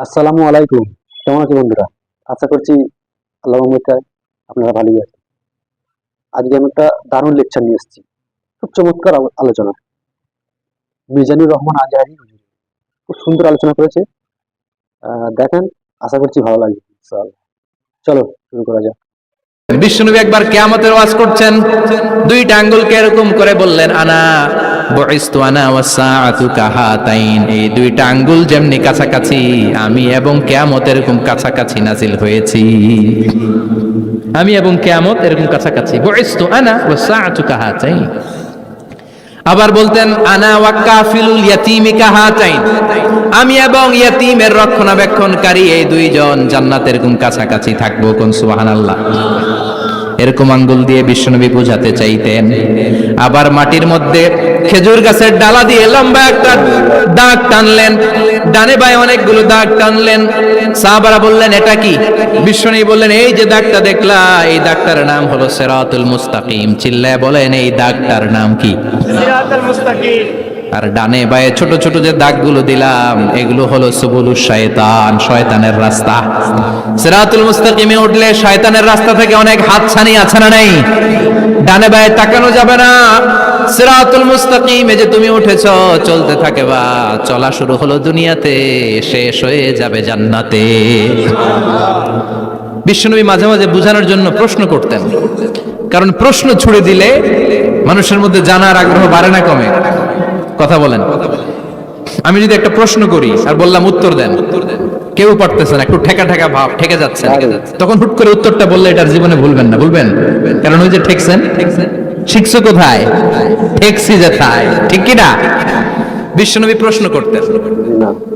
আসসালামু আলাইকুম। কেমন আছো বন্ধুরা? আশা করছি আল্লাহর রহমতে আপনারা ভালোই আছেন। আজকে আমি একটা দারুণ লেকচার নিয়ে এসেছি। খুব চমৎকার আলোচনা। মিজানুর রহমান আজহারী হুজুর খুব সুন্দর আলোচনা করেছে। দেখেন, আশা করছি ভালো লাগবে ইনশাআল্লাহ। চলো শুরু করা যাক। বিশ্বনবী একবার কিয়ামতের ওয়াজ করছেন, দুইটা আঙ্গুলকে এরকম করে বললেন, আনা বুইসতু আনা ওয়াসসাআতু কাহাতাইন। এই দুইটা আঙ্গুল যেমনি কাছাকাছি, আমি এবং কিয়ামত এরকম কাছাকাছি নাজিল হয়েছি। আমি এবং কিয়ামত এরকম কাছাকাছি। বুইসতু আনা ওয়াসসাআতু কাহাতাইন। আবার বলতেন, আনা ওয়া কাফিলুল ইয়াতীমি কাহাতাইন। আমি এবং ইয়াতীমের রক্ষণাবেক্ষণকারী এই দুইজন জান্নাতের এরকম কাছাকাছি থাকবো। কোন সুবহানাল্লাহ। এরকম আঙ্গুল দিয়ে বিশ্বনবী বোঝাতে চাইতেন। আবার মাটির মধ্যে খেজুর গাছের ডালা দিয়ে লম্বা একটা দাগ টানলেন, ডানে বায়ে অনেকগুলো দাগ টানলেন। সাহাবারা বললেন, এটা কি? বিশ্বনবী বললেন, এই যে দাগটা দেখলা, এই দাগটার নাম হলো সিরাতুল মুস্তাকিম। চিল্লায় বলেন, এই দাগটার নাম কি? সিরাতুল মুস্তাকিম। আর ডানে বায়ে ছোট ছোট যে দাগগুলো দিলাম, এগুলো হলো সুবুলুশ শয়তান, শয়তানের রাস্তা। সিরাতুল মুস্তাকিমে উঠলে শয়তানের রাস্তা থেকে অনেক হাতছানি আছে না নাই? ডানে বায়ে তাকানো যাবে না। সিরাতুল মুস্তাকিমে যে তুমি উঠেছো, চলতে থাকে বা চলা শুরু হলো দুনিয়াতে, শেষ হয়ে যাবে জান্নাতে। বিশ্বনবী মাঝে মাঝে বোঝানোর জন্য প্রশ্ন করতেন, কারণ প্রশ্ন ছুড়ে দিলে মানুষের মধ্যে জানার আগ্রহ বাড়ে না কমে? কথা বলেন। আমি যদি একটা প্রশ্ন করি আর বললাম উত্তর দেন, কেউ পারতেছে না, একটু ঠেকা ঠেকা ভাব, ঠেকে যাচ্ছে, তখন হুট করে উত্তরটা বললে এটার জীবনে ভুলবেন না, ভুলবেন? কারণ ওই যে ঠেকছেন, শিখছো কোথায়? ঠেকছি যেথায়, ঠিক কি না? বিশ্বনবী প্রশ্ন করতেন।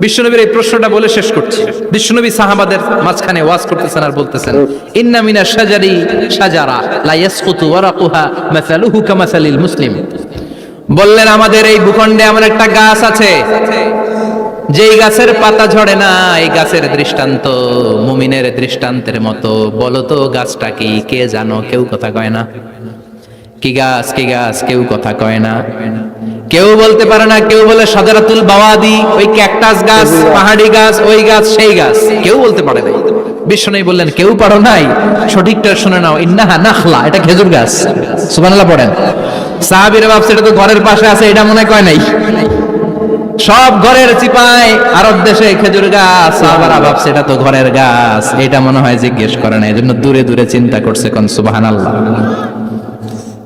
বিশ্বনবীর এই প্রশ্নটা বলে শেষ করছি। বিশ্বনবী সাহাবাদের মাঝখানে ওয়াজ করতেছেন আর বলতেছেন, ইন্না মিনা শাজারি শাজারা লা ইয়াসকুতু ওয়ারাকুহা মাসালুহু কামাসালিল মুসলিম। বললেন, আমাদের এই ভূখণ্ডে এমন একটা গাছ আছে, যেই গাছের পাতা ঝরে না। এই গাছের দৃষ্টান্ত মুমিনের দৃষ্টান্তের মতো। বলো তো গাছটা কি? কে জানো? কেউ কথা কয় না। কি গাছ? কি গাছ? কেউ কথা কয় না, কেউ বলতে পারে না। কেউ বলে শাজারাতুল বাওয়াদি, ওই ক্যাকটাস গাছ, পাহাড়ি গাছ, ওই গাছ, সেই গাছ, কেউ বলতে পারে নাই। বিশ্বনবী বললেন, কেউ পারো নাই? সঠিকটা শুনে নাও, ইন্নাহা নাখলা, এটা খেজুর গাছ। সুবহানাল্লাহ পড়েন। সাহাবীরা ভাবছে এটা তো ঘরের পাশে আছে, এটা মনে কয় নাই। সব ঘরের চিপায় আরব দেশে খেজুর গাছ, সাহাবারা ভাবছে এটা তো ঘরের গাছ, এটা মনে হয় জিজ্ঞেস করে না, এজন্য দূরে দূরে চিন্তা করছে। কোন সুবহানাল্লাহ।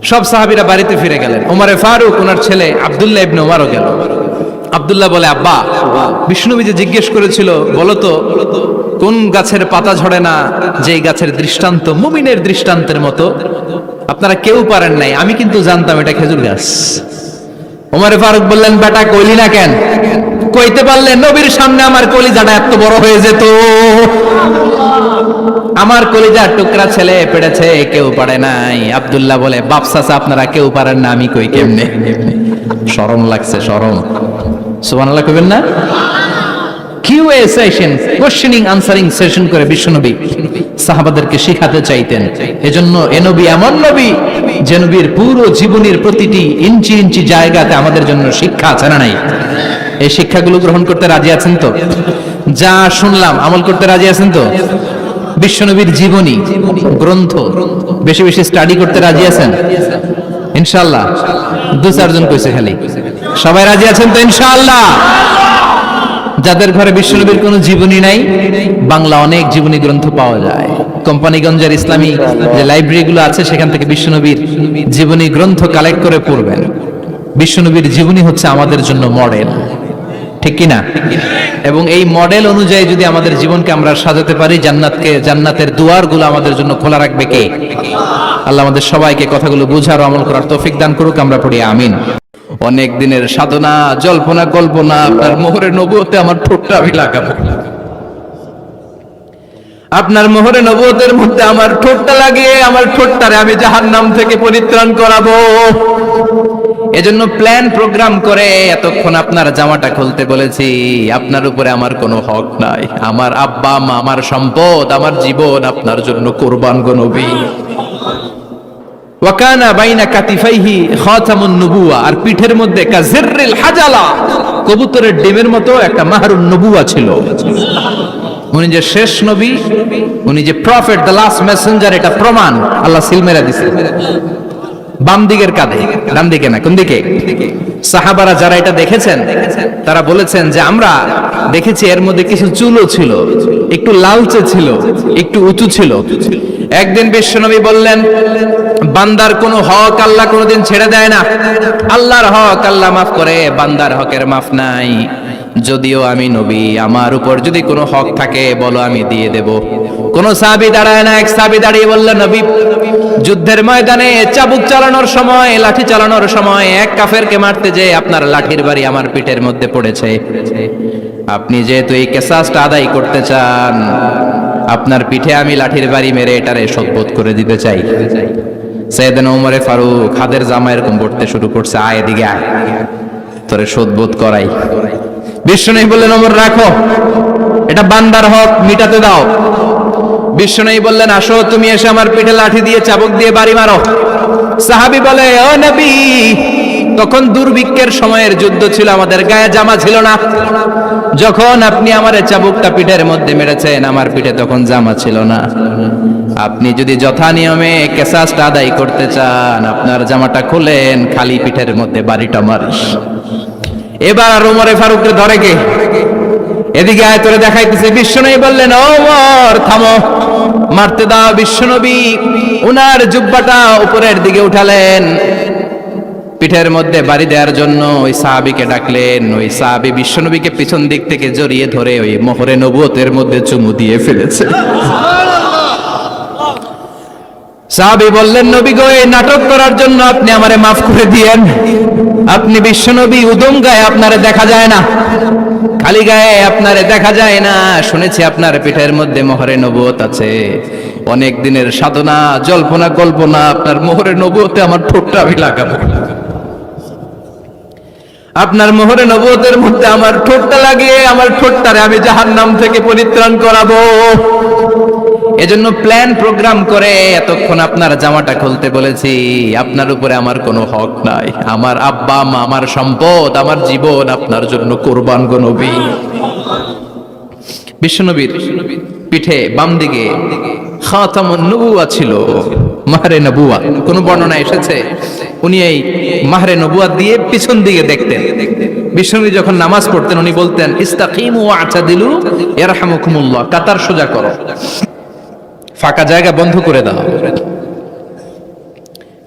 সব সাহাবীরা বাড়িতে ফিরে গেলেন। ওমরে ফারুক, ওনার ছেলে আব্দুল্লাহ ইবনে ওমরও গেল। আব্দুল্লাহ বলে, আব্বা, বিষ্ণুনবী যে জিজ্ঞেস করেছিল, বলো তো কোন গাছের পাতা ঝরে না, যেই গাছের দৃষ্টান্ত মুমিনের দৃষ্টান্তের মতো? আপনারা কেউ পারেন নাই, আমি কিন্তু জানতাম এটা খেজুর গাছ। ওমরে ফারুক বললেন, বেটা কইলি না কেন? কইতে পারলে নবীর সামনে আমার কলিজাটা এত বড় হয়ে যেত। আমার কলিজার টুকরা ছেলে পেড়েছে, কেউ পারে নাই। আব্দুল্লাহ বলে, বাপ চাচা আপনারা কেউ পারেন না, আমি কই কেমনে? শরম লাগছে, শরম। সুবহানাল্লাহ কইবেন না? QA session, questioning answering session করে বিশ্বনবী সাহাবাদেরকে শিখাতে চাইতেন। এজন্য এ নবী এমন নবী যে নবীর পুরো জীবনের প্রতিটি ইঞ্চি ইঞ্চি জায়গাতে আমাদের জন্য শিক্ষা আছে না নাই? এই শিক্ষাগুলো গ্রহণ করতে রাজি আছেন তো? যা শুনলাম আমল করতে রাজি আছেন তো? বিশ্বনবীর জীবনী গ্রন্থ বেশি বেশি স্টাডি করতে রাজি আছেন ইনশাআল্লাহ? দু চারজন কইছে খালি। সবাই রাজি আছেন তো ইনশাআল্লাহ? যাদের ঘরে বিশ্বনবীর কোনো জীবনী নাই, বাংলা অনেক জীবনী গ্রন্থ পাওয়া যায়। কোম্পানিগঞ্জের ইসলামী যে লাইব্রেরিগুলো আছে, সেখান থেকে বিশ্বনবীর জীবনী গ্রন্থ কালেক্ট করে পড়বেন। বিশ্বনবীর জীবনী হচ্ছে আমাদের জন্য মডেল, ঠিক কি না? এবং এই মডেল অনুযায়ী যদি আমাদের জীবনকে আমরা সাজাতে পারি, জান্নাতের দুয়ারগুলো আমাদের জন্য খোলা রাখবে কে? আল্লাহ আমাদের সবাইকে কথাগুলো বুঝার ও আমল করার তৌফিক দান করুক। আমরা পড়ি আমিন। অনেক দিনের সাধনা, জল্পনা কল্পনা, আপনার মোহরে নবুয়তে আমার ঠোঁটটা আমি লাগাবো। আপনার মোহরে নবুয়তের মধ্যে আমার ঠোঁটটা লাগিয়ে আমার ঠোঁটটারে আমি জাহান্নাম থেকে পরিত্রাণ করাবো। এজন্য প্ল্যান প্রোগ্রাম করে এতক্ষণ আপনার জামাটা খুলতে বলেছি। আপনার উপরে আমার কোনো হক নাই। আমার আব্বা মা, আমার সম্পদ, আমার জীবন আপনার জন্য কোরবান গো নবী। ওয়াকানা বাইনা কাতিফাইহি খাতামুন নুবুওয়া, আর পিঠের মধ্যে কাজিররিল হাজালা, কবুতরের ডিমের মতো একটা মাহরুন নবুয়া ছিল। উনি যে শেষ নবী, উনি যে প্রফেট, দ্য লাস্ট মেসেঞ্জার, এটা প্রমাণ আল্লাহ সিল মেরা দিছে বাম দিকের কাঁধে, ডান দিকে না। কোন দিকে? সাহাবারা যারা এটা দেখেছেন তারা বলেছেন যে আমরা দেখেছি এর মধ্যে কিছু চুলও ছিল, একটু লালচে ছিল, একটু উঁচু ছিল। একদিন বিশ্বনবী বললেন, বান্দার কোনো হক আল্লাহ কোনোদিন ছেড়ে দেয় না। আল্লাহর হক আল্লাহ মাফ করে, বান্দার হকের মাফ নাই। যদিও আমি নবী, আমার উপর যদি কোনো হক থাকে বলো, আমি দিয়ে দেব। কোন সাহাবী দাঁড়ায় না। এক সাহাবী দাঁড়িয়ে বললেন, নবী, যুদ্ধের ময়দানে চাবুক চালানোর সময়, লাঠি চালানোর সময় এক কাফেরকে মারতে যেয়ে আপনার লাঠির বাড়ি আমার পিঠের মধ্যে পড়েছে। আপনি যেহেতু এই কেসাসটা আদায় করতে চান, আপনার পিঠে আমি লাঠির বাড়ি মেরে এটারে শোধবোধ করে দিতে চাই। সাইয়েদনা ওমরে ফারুক হাদের জামা এরকম পড়তে শুরু করছে, আয় এদিকে আয়, তোরে শোধবোধ করাই। বিশ্বনবী বললেন, ওমর রাখো, এটা বান্দার হক, মিটাতে দাও। বিশ্বনবী বললেন, আসো তুমি এসে আমার পিঠে লাঠি দিয়ে চাবুক দিয়ে বাড়ি মারো। সাহাবী বলে, ও নবী, তখন দুর্ভিক্ষের সময়ের যুদ্ধ ছিল, আমাদের গায়ে জামা ছিল না। যখন আপনি আমার চাবুকটা পিঠের মধ্যে মেরেছেন, আমার পিঠে তখন জামা ছিল না। আপনি যদি যথা নিয়মে কেসাসটা আদায় করতে চান, আপনার জামাটা খুলেন, খালি পিঠের মধ্যে বাড়িটা মারিস। এবার আর ওমরে ফারুককে ধরে কে? এদিকে আয়, তোরে দেখাইতেছে। বিশ্বনবী বললেন, ওমর থামো, মারতে দাও। বিশ্বনবী উনার জুব্বাটা উপরের দিকে উঠালেন, পিঠের মধ্যে বাড়ি দেওয়ার জন্য ওই সাহাবীকে ডাকলেন। ওই সাহাবী বিশ্বনবীকে পিছন দিক থেকে জড়িয়ে ধরে ওই মোহরে নবুয়তের মধ্যে চুমু দিয়ে ফেলেছে। সাহাবী বললেন, নবী গো, এই নাটক করার জন্য আপনি আমারে মাফ করে দিয়েন। আপনি বিশ্বনবী, উদম গায়ে আপনারে দেখা যায় না, খালি গায়ে আপনারে দেখা যায় না। শুনেছি আপনার পিঠের মধ্যে মোহরে নবুয়ত আছে। অনেক দিনের সাধনা, জল্পনা কল্পনা, আপনার মোহরে নবুয়তে আমার ঠোঁটটা আমি লাগাবো। আপনার মোহরে নবুয়তের মধ্যে আমার ঠোঁটটা লাগিয়ে আমার ঠোঁটটারে আমি জাহান্নাম থেকে পরিত্রাণ করাবো। এজন্য প্ল্যান প্রোগ্রাম করে এতক্ষণ আপনার জামাটা খুলতে বলেছি। আপনার উপরে আমার কোনো হক নাই। আমার আব্বা মা, আমার সম্পদ, আমার জীবন আপনার জন্য কোরবান গো নবী। বিশ্বনবীর পিঠে বাম দিকে খাতামুন নবুয়া ছিল, মাহরে নবুয়া। কোন বর্ণনা এসেছে উনি এই মাহরে নবুয়া দিয়ে পিছন দিকে দেখতেন। বিশ্বনবী যখন নামাজ পড়তেন উনি বলতেন, ইস্তাকিমু ওয়া'তাদিলু ইয়ারহামুকুমুল্লাহ, কাতার সোজা করো, ফাঁকা জায়গা বন্ধ করে দাও।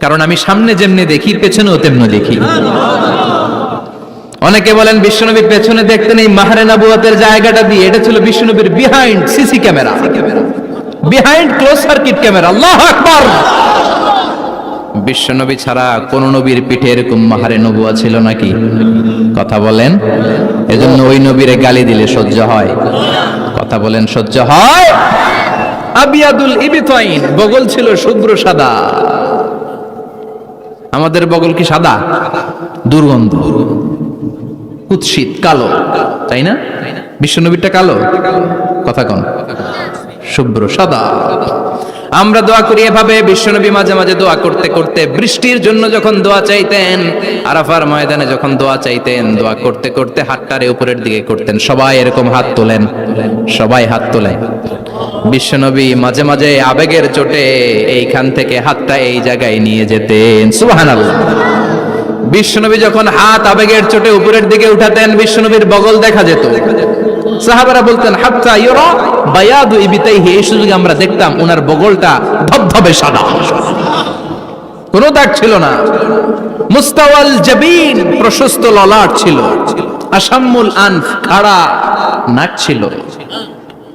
কারণ আমি সামনে যেমনি দেখি, পেছনেও তেমনি দেখি। অনেকে বলেন বিশ্বনবী পেছনে দেখতেন এই মাহরে নবুয়তের জায়গাটা দিয়ে। এটা ছিল বিশ্বনবীর behind CC camera, behind close circuit camera. আল্লাহু আকবার। বিশ্বনবী ছাড়া কোন নবীর পিঠে এরকম মাহরে নবুয়া ছিল নাকি? কথা বলেন। এজন্য ওই নবীরে গালি দিলে সহ্য হয়? কথা বলেন, সহ্য হয়? আবিয়াদুল ইবতাইন, বগল ছিল শুভ্র সাদা। আমাদের বগল কি সাদা? দুর্গন্ধ, কুৎসিত, কালো, তাই না? বিশ্বনবীরটা কালো? কথা কন, শুভ্র সাদা। আমরা দোয়া করি এভাবে। বিশ্বনবী মাঝে মাঝে দোয়া করতে করতে বৃষ্টির জন্য যখন দোয়া চাইতেন, আরাফার ময়দানে যখন দোয়া চাইতেন, দোয়া করতে করতে হাতটারে উপরের দিকে করতেন। সবাই এরকম হাত তোলেন, সবাই হাত তোলেন। বিশ্বনবী মাঝে মাঝে আবেগের চোটে এইখান থেকে হাতটা এই জায়গায় নিয়ে যেতেন। সুবহানাল্লাহ। বিশ্বনবী যখন হাত আবেগের চোটে উপরের দিকে উঠাতেন, বিশ্বনবীর বগল দেখা যেত। সাহাবারা বলতেন, হাত্তা ইউরা বায়াদু ইবতাইহি, এই সুযোগে আমরা দেখতাম ওনার বগলটা ধবধবে সাদা, কোনো দাগ ছিল না। মুস্তাওয়াল জাবিন, প্রশস্ত ললাট ছিল। আসাম্মুল আনফ, খাড়া নাক ছিল।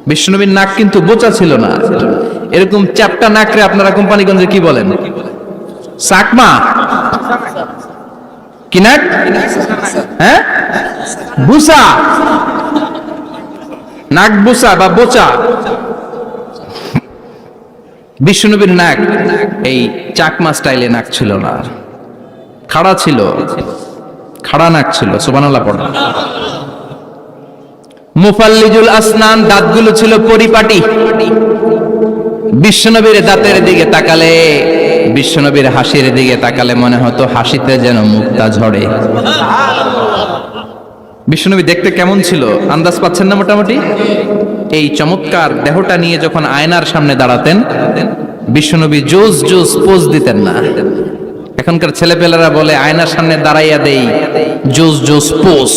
বিশ্বনবীর নাক কিন্তু বোচা ছিল না। এরকম চ্যাপটা নাকরে আপনারা কোম্পানিগঞ্জে কি বলেন? চাকমা? কি নাক? হ্যাঁ, বুসা। নাক বুসা বা বোচা। বিশ্বনবীর নাক এই চাকমা স্টাইলে নাক ছিল না, খাড়া ছিল, খাড়া নাক ছিল। সুবহানাল্লাহ পড়া। মুফাল্লিজুল আসনান, দাঁতগুলো ছিল পরিপাটি। বিশ্বনবীর দাঁতের দিকে তাকালে, বিশ্বনবীর হাসির দিকে তাকালে মনে হতো হাসিতে যেন মুক্তা ঝরে। বিশ্বনবী দেখতে কেমন ছিল আন্দাজ পাচ্ছেন না মোটামুটি? এই চমৎকার দেহটা নিয়ে যখন আয়নার সামনে দাঁড়াতেন, বিশ্বনবী জোস জোস পোজ দিতেন না। এখনকার ছেলেপেলেরা বলে আয়নার সামনে দাঁড়াইয়া দেই জোস জোস পোজ,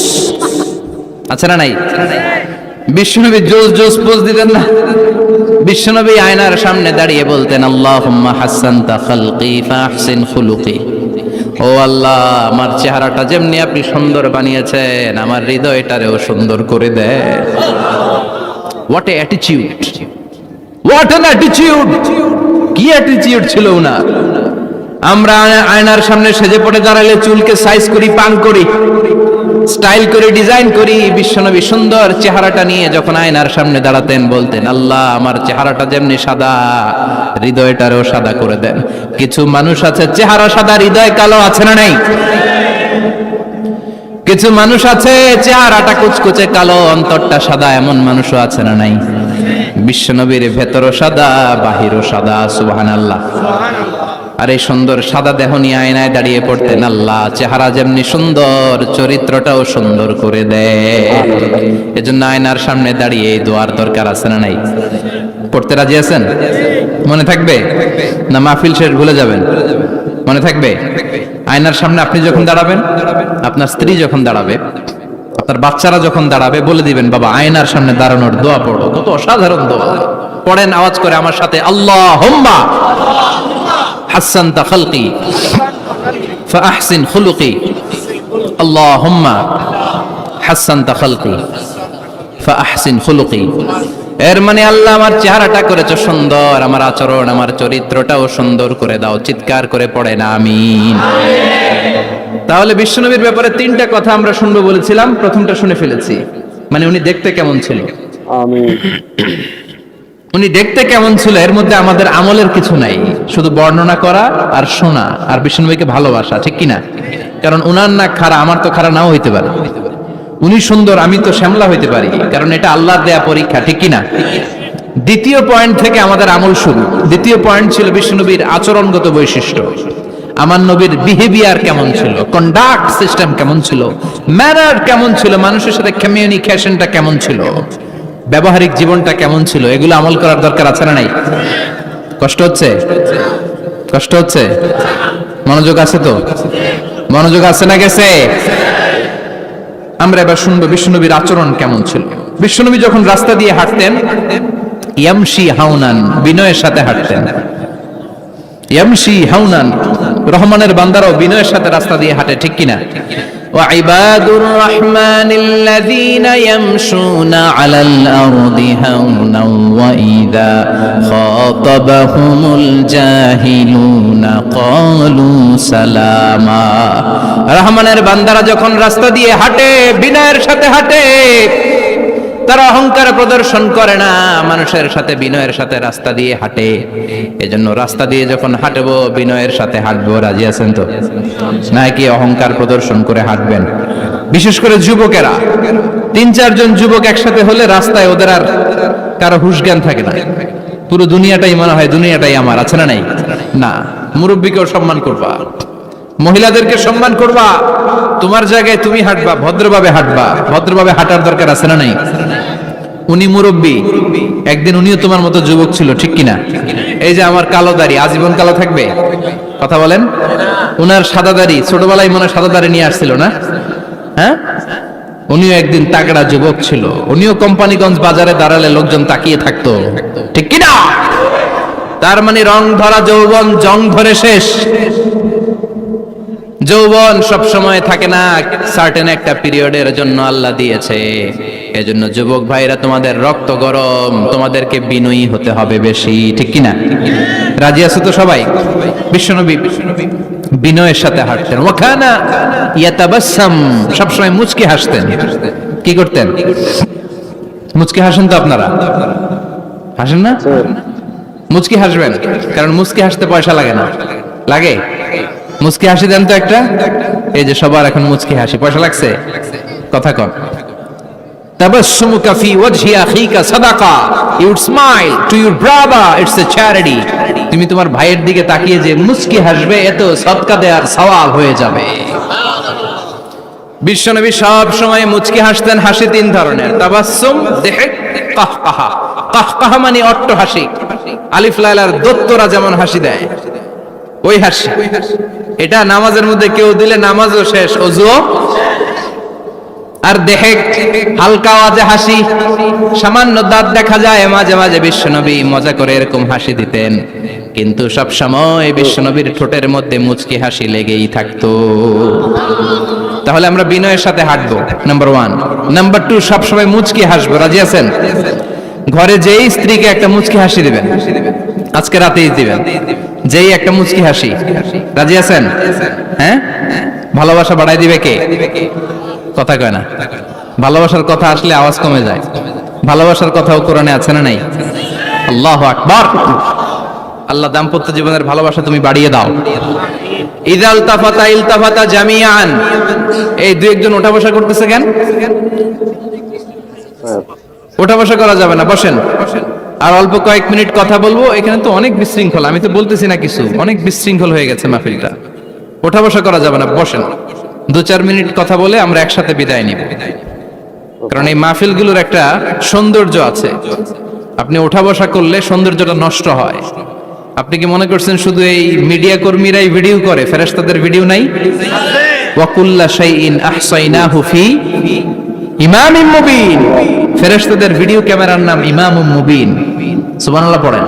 আছে না নাই? বিশ্বনবী জোস জোস পোজ দিতেন না। বিশ্বনবী আয়নার সামনে দাঁড়িয়ে বলতেন, আল্লাহুম্মা হাসানতা খালকি ফাহসিন খুলুকি। ও আল্লাহ, আমার চেহারাটা যেমনি আপনি সুন্দর বানিয়েছেন, আমার হৃদয়টারেও সুন্দর করে দেন। What a attitude, what an attitude! কি অ্যাটিটিউড ছিল উনার! আমরা আয়নার সামনে সেজে পড়ে দাঁড়ালে চুলকে সাইজ করি, পাং করি, স্টাইল করে, ডিজাইন করি। বিশ্বনবী সুন্দর চেহারাটা নিয়ে যখন আয়নার সামনে দাঁড়াতেন, বলতেন, আল্লাহ, আমার চেহারাটা যেমনি সাদা, হৃদয়টারও সাদা করে দেন। কিছু মানুষ আছে চেহারা সাদা, হৃদয় কালো, আছে না নাই? কিছু মানুষ আছে চেহারাটা কুচকুচে কালো, অন্তরটা সাদা, এমন মানুষও আছে না নাই? বিশ্বনবীর ভেতরও সাদা, বাহিরও সাদা। সুবহানাল্লাহ। আর এই সুন্দর সাদা দেহ নিয়ে আয়নায় দাঁড়িয়ে পড়তেন, আল্লাহ, চেহারা যেমনি সুন্দর, চরিত্রটাও সুন্দর করে দেয়। এজন্য আয়নার সামনে দাঁড়িয়ে এই দোয়ার দরকার, আছে না নাই? পড়তে রাজি আছেন? মনে থাকবে না মাহফিল শেষ ভুলে যাবেন? মনে থাকবে? আয়নার সামনে আপনি যখন দাঁড়াবেন, আপনার স্ত্রী যখন দাঁড়াবে, আপনার বাচ্চারা যখন দাঁড়াবে, বলে দিবেন, বাবা, আয়নার সামনে দাঁড়ানোর দোয়া পড়ো। কত অসাধারণ দোয়া! পড়েন আওয়াজ করে আমার সাথে, আল্লাহুম্মা হাসানতা খালকি ফাহসিন খুলুকি। আল্লাহুম্মা হাসানতা খালকি ফাহসিন খুলুকি। এর মানে, আল্লাহ, আমার চেহারাটা করেছো সুন্দর, আমার আচরণ, আমার চরিত্রটাও সুন্দর করে দাও। চিৎকার করে পড়েন আমিন। তাহলে বিশ্বনবীর ব্যাপারে তিনটা কথা আমরা শুনবো বলেছিলাম, প্রথমটা শুনে ফেলেছি। মানে উনি দেখতে কেমন ছিল? আমিন। উনি দেখতে কেমন ছিল, এর মধ্যে আমাদের আমলের কিছু নাই, শুধু বর্ণনা করা আর শোনা আর বিশ্বনবীকে ভালোবাসা, ঠিক কিনা? কারণ উনার না খাড়া, আমার তো খাড়া নাও হইতে পারে। উনি সুন্দর, আমি তো শ্যামলা হইতে পারি, কারণ এটা আল্লাহর দেয়া পরীক্ষা, ঠিক কিনা? দ্বিতীয় পয়েন্ট থেকে আমাদের আমল শুরু। দ্বিতীয় পয়েন্ট ছিল বিশ্বনবীর আচরণগত বৈশিষ্ট্য। আমার নবীর বিহেভিয়ার কেমন ছিল, কন্ডাক্ট সিস্টেম কেমন ছিল, ম্যানার কেমন ছিল, মানুষের সাথে কমিউনিকেশনটা কেমন ছিল, ব্যবহারিক জীবনটা কেমন ছিল, এগুলো আমল করার দরকার, আছে না নাই? কষ্ট হচ্ছে? কষ্ট হচ্ছে? মনোযোগ আছে তো? মনোযোগ আছে না গেছে? আমরা এবার শুনবো বিশ্বনবীর আচরণ কেমন ছিল। বিশ্বনবী যখন রাস্তা দিয়ে হাঁটতেন, ইয়ামশি হাউনান, বিনয়ের সাথে হাঁটতেন। ইয়ামশি হাউনান, রহমানের বান্দারাও বিনয়ের সাথে রাস্তা দিয়ে হাঁটে, ঠিক কিনা? وعباد الرحمن الذين يمشون على الأرض هونا وإذا خاطبهم الجاهلون قالوا سلاما। রহমানের বান্দারা যখন রাস্তা দিয়ে হাঁটে, বিনয়ের সাথে হাঁটে, তারা অহংকার প্রদর্শন করে না, মানুষের সাথে বিনয়ের সাথে রাস্তা দিয়ে হাঁটে। এজন্য রাস্তা দিয়ে যখন হাঁটবো, বিনয়ের সাথে হাঁটবো। রাজি আছেন তো? নাকি অহংকার প্রদর্শন করে হাঁটবেন? বিশেষ করে যুবকেরা, 3-4 জন যুবক একসাথে হলে রাস্তায় ওদের আর কারো হুঁশ জ্ঞান থাকে না, পুরো দুনিয়াটাই মনে হয় দুনিয়াটাই আমার, আছে না নাই? না, মুরব্বীকেও সম্মান করবা, মহিলাদেরকে সম্মান করবা, তোমার জায়গায় তুমি হাঁটবা, ভদ্রভাবে হাঁটবা। ভদ্রভাবে হাঁটার দরকার আছে না নাই? উনি মুরব্বী, একদিন উনিও তোমার মতো যুবক ছিল, ঠিক কিনা? এই যে আমার কালো দাড়ি, আজীবন কালো থাকবে? কথা বলেন। উনার সাদা দাড়ি, ছোটবেলায় মনে সাদা দাড়ি নিয়ে আসছিল না? হ্যাঁ, উনিও একদিন তাগড়া যুবক ছিল, উনিও কোম্পানিগঞ্জ বাজারে দাঁড়ালে লোকজন তাকিয়ে থাকতো, ঠিক কিনা? তার মানে রং ধরা যৌবন জং ধরে শেষ। যৌবন সব সময় থাকে না, সার্টেন একটা পিরিয়ডের জন্য আল্লাহ দিয়েছে। এজন্য যুবক ভাইরা, তোমাদের রক্ত গরম, তোমাদেরকে বিনয়ী হতে হবে বেশি, ঠিক কিনা? রাজি আছো তো সবাই? বিশ্বনবী বিনয়ের সাথে হাঁটতেন। ওয়াকানা ইয়াতাবাসসাম, সবসময় মুচকি হাসতেন। কি করতেন? মুচকি হাসেন তো আপনারা? হাসেন না? মুচকি হাসবেন, কারণ মুচকি হাসতে পয়সা লাগে না। লাগে? মুচকি হাসি দেন তো একটা। এই যে সবার এখন মুচকি হাসি, পয়সা লাগছে? কথা কন। তাবাসসুমুকা ফি ওয়াজহি আখিকা সাদাকা, you would smile to your brother, it's a charity. তুমি তোমার ভাইয়ের দিকে তাকিয়ে যে মুচকি হাসবে, এত সদকা দেওয়ার সওয়াব হয়ে যাবে। বিশ্বনবী সব সময় মুচকি হাসতেন। হাসি তিন ধরনের, তাবাসসুম, দিহক, কাহকাহা। কাহকাহা মানে অট্ট হাসি, আলিফ লাইলার দত্তরা যেমন হাসি দেয় ওই হাসি। এটা নামাজের মধ্যে কেউ দিলে নামাজও শেষ, ওযুও। আর দেহেক, হালকা আওয়াজে হাসি, সামান্য দাঁত দেখা যায় মাঝে মাঝে বিশ্বনবী মজা করে এরকম হাসি দিতেন, কিন্তু সব সময় বিশ্বনবীর ঠোঁটের মধ্যে মুচকি হাসি লেগেই থাকতো। তাহলে আমরা বিনয়ের সাথে হাঁটবো, নাম্বার 1। নাম্বার 2, সব সময় মুচকি হাসবো। রাজি আছেন? ঘরে যেই স্ত্রীকে একটা মুচকি হাসি দিবেন, আজকে রাতেই দিবেন, যেই একটা মুচকি হাসি। রাজি আছেন? হ্যাঁ, ভালোবাসা বাড়াই দিবে কে? কথা কয় না। ভালোবাসার কথা আসলে আওয়াজ কমে যায়। ভালোবাসার কথাও কোরআনে আছে না নাই? আল্লাহু আকবার। আল্লাহ দাম্পত্য জীবনের ভালোবাসা তুমি বাড়িয়ে দাও। ইদাল তাফাতা ইলতাফাতা জামিআন। এই দুই একজন ওঠা বসা করতেছে কেন? ওঠা বসা করা যাবে না, বসেন। আর অল্প কয়েক মিনিট কথা বলবো। এখানে তো অনেক বিশৃঙ্খল, আমি তো বলতেছি না কিছু, অনেক বিশৃঙ্খল হয়ে গেছে মাহফিলটা। ওঠা বসা করা যাবে না, বসেন। 2-4 মিনিট কথা বলে আমরা একসাথে বিদায় নিব, কারণ এই মাহফিলগুলোর একটা সৌন্দর্য আছে। আপনি ওঠা বসা করলে সৌন্দর্যটা নষ্ট হয়। আপনি কি মনে করছেন শুধু এই মিডিয়া কর্মীরাই ভিডিও করে, ফেরেশতাদের ভিডিও নাই? ওয়া কুল্লা শাইইন আহসাইনাহু ফি ইমামিম মুবিন। ফেরেশতাদের ভিডিও ক্যামেরার নাম ইমামুম মুবিন। সুবহানাল্লাহ পড়েন।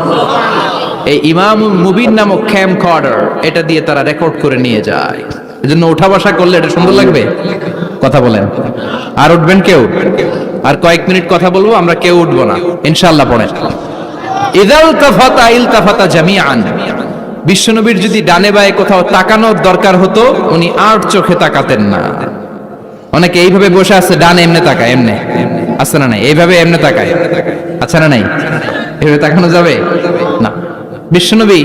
এই ইমামুম মুবিন নামক ক্যামকর্ডার, এটা দিয়ে তারা রেকর্ড করে নিয়ে যায়। এজন্য ওঠা বসা করলে এটা সুন্দর লাগবে। কথা বলেন। আর উঠবেন কেউ? আর কয়েক মিনিট কথা বলবো, আমরা কেউ উঠবো না ইনশাআল্লাহ। পড়েন। ইদাল তাফাতা ইলতাফাতা জামিআন। বিশ্বনবীর যদি ডানে বায়ে কোথাও তাকানোর দরকার হতো, উনি আর চোখে তাকাতেন না। অনেকে এইভাবে বসে আছে, ডানে এমনে তাকায়, এমনে আছে না নাই? এইভাবে এমনে তাকায়, আছে না নাই? এইভাবে তাকানো যাবে না। বিশ্বনবী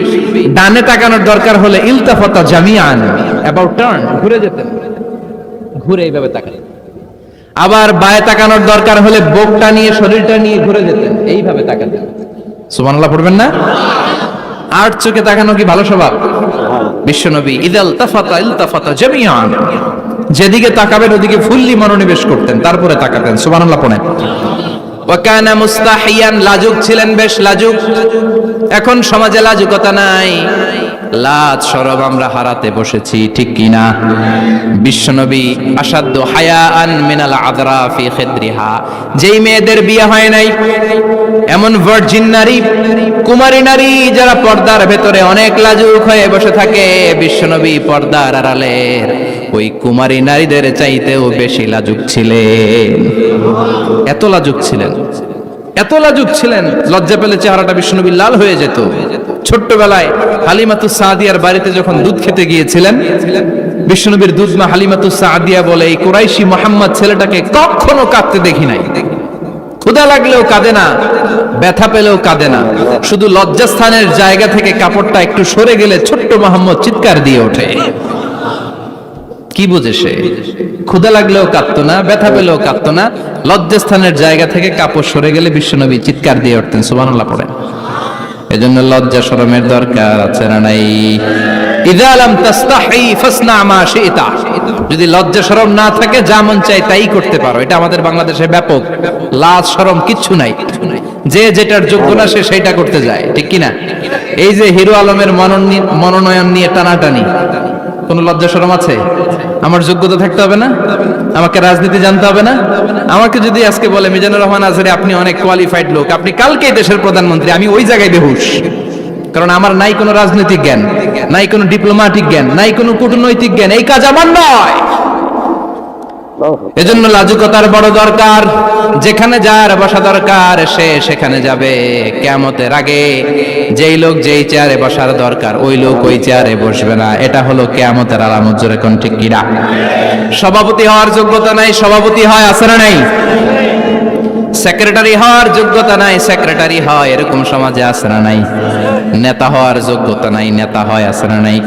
ডানে তাকানোর দরকার হলে ইলতাফাতা জামিআন, অ্যাবাউট টার্ন, ঘুরে যেতেন, ঘুরে এইভাবে তাকাতেন। আবার বায়ে তাকানোর দরকার হলে বুকটা নিয়ে, শরীরটা নিয়ে ঘুরে যেতেন, এইভাবে তাকাতেন। সুবহানাল্লাহ পড়বেন না? আর চোখে তাকানো কি ভালো স্বভাব? বিশ্বনবী ইদাল তাফাতা ইলতাফাতা জামিআন, যেদিকে তাকাবেন ওদিকে ফুল্লি মনোনিবেশ করতেন, তারপরে তাকাতেন। সুবহানাল্লাহ পড়েন। ওয়া কানা মুস্তাহিয়ান, লাজুক ছিলেন, বেশ লাজুক। এখন সমাজে লাজুকতা নাই, লাজ শরম আমরা হারাতে বসেছি, ঠিক কি না? বিশ্বনবী আসাদ্দু হায়াআন মিনাল আযরা ফি খিদ্রিহা, যেই মেয়েদের বিয়ে হয় নাই, এমন ভার্জিন নারী, কুমারী নারী যারা পর্দার ভেতরে অনেক লাজুক হয়ে বসে থাকে, বিশ্বনবী পর্দার আড়ালের ওই কুমারী নারীদের চাইতেও বেশি লাজুক ছিলেন। এত লাজুক ছিলেন, এত লাজুক ছিলেন, লজ্জা পেলে চেহারাটা বিশ্বনবী লাল হয়ে যেত। ছোট্টবেলায় হালিমাতুস সাদিয়ার বাড়িতে যখন দুধ খেতে গিয়েছিলেন, বিশ্বনবীর দুধমা হালিমাতুস সাদিয়া বলে, এই কুরাইশি মুহাম্মদ ছেলেটাকে কখনো কাঁদতে দেখি নাই। ক্ষুধা লাগলেও কাঁদে না, ব্যথা পেলেও কাঁদে না, শুধু লজ্জাস্থানের জায়গা থেকে কাপড়টা একটু সরে গেলে ছোট্ট মুহাম্মদ চিৎকার দিয়ে ওঠে। কি বুঝে সে? ক্ষুধা লাগলেও কাঁদতো না, ব্যথা পেলেও কাঁদতো না, লজ্জাস্থানের জায়গা থেকে কাপড় সরে গেলে বিশ্বনবী চিৎকার দিয়ে উঠতেন। সুবহানাল্লাহ পড়েন। এজন্য লজ্জা শরমের দরকার আছে না নাই? ইযা লাম তাস্তাহি ফাসনা মা শিতা। যদি লজ্জা শরম না থাকে, যা মন চায় তাই করতে পারো। এটা আমাদের বাংলাদেশে ব্যাপক। লাজ শরম কিচ্ছু নাই, যে যেটার যোগ্য না সে সেইটা করতে যায়, ঠিক কি না? এই যে হিরো আলমের মনোনয়ন নিয়ে টানাটানি, কোন লজ্জা শরম আছে? আমার যোগ্যতা থাকতে হবে না? আমাকে রাজনীতি জানতে হবে না? আমাকে যদি আজকে বলে মিজানুর রহমান আজহারি আপনি অনেক কোয়ালিফাইড লোক, আপনি কালকেই দেশের প্রধানমন্ত্রী, আমি ওই জায়গায় বেহুশ, কারণ আমার নাই কোনো রাজনৈতিক জ্ঞান, নাই কোনো ডিপ্লোম্যাটিক জ্ঞান, নাই কোনো কূটনৈতিক জ্ঞান, এই কাজ আমার নয়। এজন্য লাজুকতার বড় দরকার। যেখানে যার বসা দরকার সে সেখানে যাবে। কিয়ামতের আগে যেই লোক যেই চেয়ারে বসার দরকার ওই লোক ওই চেয়ারে বসবে না। এটা হলো কিয়ামতের আলামত। জোরে কোন ঠিক কিনা? সভাপতি হওয়ার যোগ্যতা নাই, সভাপতি হয়, আছে না নাই? সেক্রেটারি হওয়ার যোগ্যতা নাই, সেক্রেটারি হয়, এরকম সমাজে আছে না নাই? নেতা হওয়ার যোগ্যতা নাই, নেতা হয়, আছে না নাই?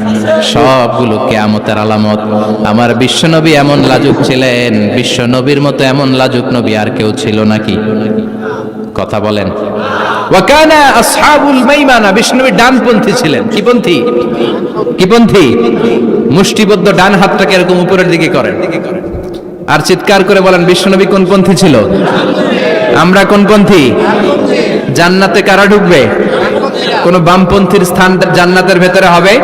সবগুলো কিয়ামতের আলামত। আমার বিশ্বনবী এমন লাজুক ছিলেন, বিশ্বনবীর মতো এমন লাজুক নবী আর কেউ ছিল নাকি? কথা বলেন। ওয়া কানা আসহাবুল মাইমানা, বিশ্বনবী ডানপন্থী ছিলেন। কি পন্থী? কি পন্থী? মুষ্টিবদ্ধ ডান হাতটাকে এরকম উপরের দিকে করেন, আর চিৎকার করে বলেন বিশ্বনবী কোন পন্থী ছিল? আমরা কোন পন্থী? জান্নাতে কারা ঢুকবে? কোন বামপন্থীর স্থান জান্নাতের ভেতরে হবে?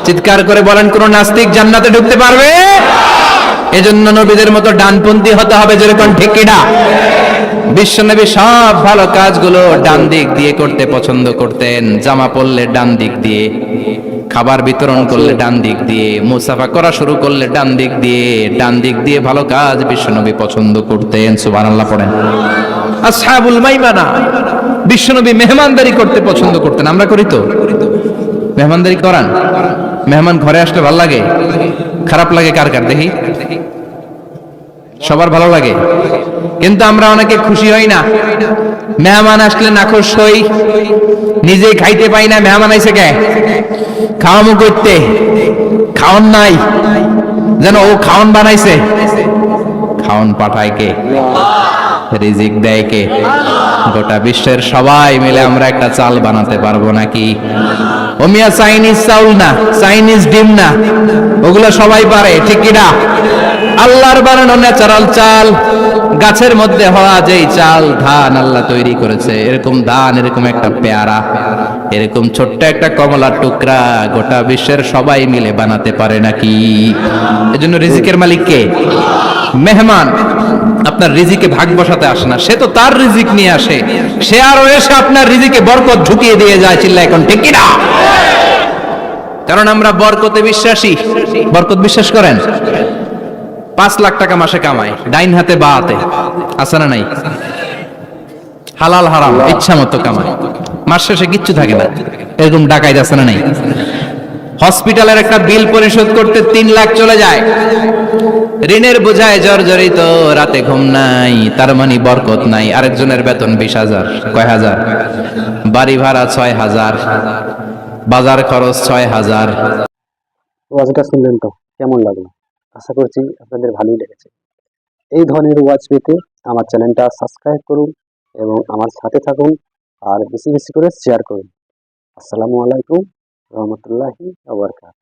চিৎকার করে বলেন কোন নাস্তিক জান্নাতে ঢুকতে পারবে? এজন্য নবীদের মতো ডানপন্থী হতে হবে, যেরকম ঠিক কিনা? বিশ্বনবী সব ভালো কাজগুলো ডান দিক দিয়ে করতে পছন্দ করতেন। জামা পরলে ডান দিক দিয়ে, খাবার বিতরণ করলে ডান দিক দিয়ে, মুসাফা করা শুরু করলে ডান দিক দিয়ে, ডান দিক দিয়ে ভালো কাজ বিশ্বনবী পছন্দ করতেন। সুবহানাল্লাহ পড়েন। আসহাবুল মাইমানা, বিশ্বনবী মেহমানদারি করতে পছন্দ করতেন। আমরা করি তো? মেহমানদারি করান? মেহমান ঘরে আসলে ভালো লাগে? খারাপ লাগে কার কার দেখি? সবার ভালো লাগে, কিন্তু আমরা অনেকে খুশি হই না। মেহমান আসলে নাখোশ হই, নিজে খাইতে পাই না। মেহমান আইছে কে? খাওয়ামু করতে, খাওন নাই, যেন ও খাওন বানাইছে। খাওন পাঠায় কে? রিজিক দেয় কে? গোটা বিশ্বের সবাই মিলে আমরা একটা চাল বানাতে পারবো নাকি? ওমিয়া চাইনিজ চাউল না, চাইনিজ ডিম না, ওগুলো সবাই পারে, ঠিক কিনা? আল্লাহর বানানো ন্যাচারাল চাল, গাছের মধ্যে হওয়া যেই চাল, ধান আল্লাহ তৈরি করেছে, এরকম ধান, এরকম একটা পেয়ারা, এরকম ছোট্ট একটা কমলার টুকরা গোটা বিশ্বের সবাই মিলে বানাতে পারে নাকি? এজন্য রিজিকের মালিক কে? মেহমান আপনার রিজিকে ভাগ বসাতে আসে না, সে তো তার রিজিক নিয়ে আসে। সে আরো এসে আপনার রিজিকে বরকত ঢুকিয়ে দিয়ে যায়। চিল্লা এখন ঠিক কিনা? কারণ আমরা বরকতে বিশ্বাসী। বরকত বিশ্বাস করেন? 5 লাখ টাকা মাসে কামায়, ডাইন হাতে বা হাতে, আছে না নাই? হালাল হারাম ইচ্ছা মতো কামায়, মাস শেষে কিচ্ছু থাকে না, এরকম ডাকাইত আছে না নাই? হসপিটালের একটা বিল পরিশোধ করতে 3 লাখ চলে যায়, ঋণের বোঝায় জর্জরিত, রাতে ঘুম নাই, তার মানে বরকত নাই। আরেকজনের বেতন 20,000, কয় হাজার? বাড়ি ভাড়া 6,000, বাজার খরচ 6,000। ওয়াজটা শুনলেন তো কেমন লাগলো? আশা করছি আপনাদের ভালোই লেগেছে। এই ধরনের ওয়াজ পেতে আমার চ্যানেলটা সাবস্ক্রাইব করুন এবং আমার সাথে থাকুন, আর বেশি বেশি করে শেয়ার করুন। আসসালামু আলাইকুম রহমতুল্লাহি ওয়া বারাকাতুহু।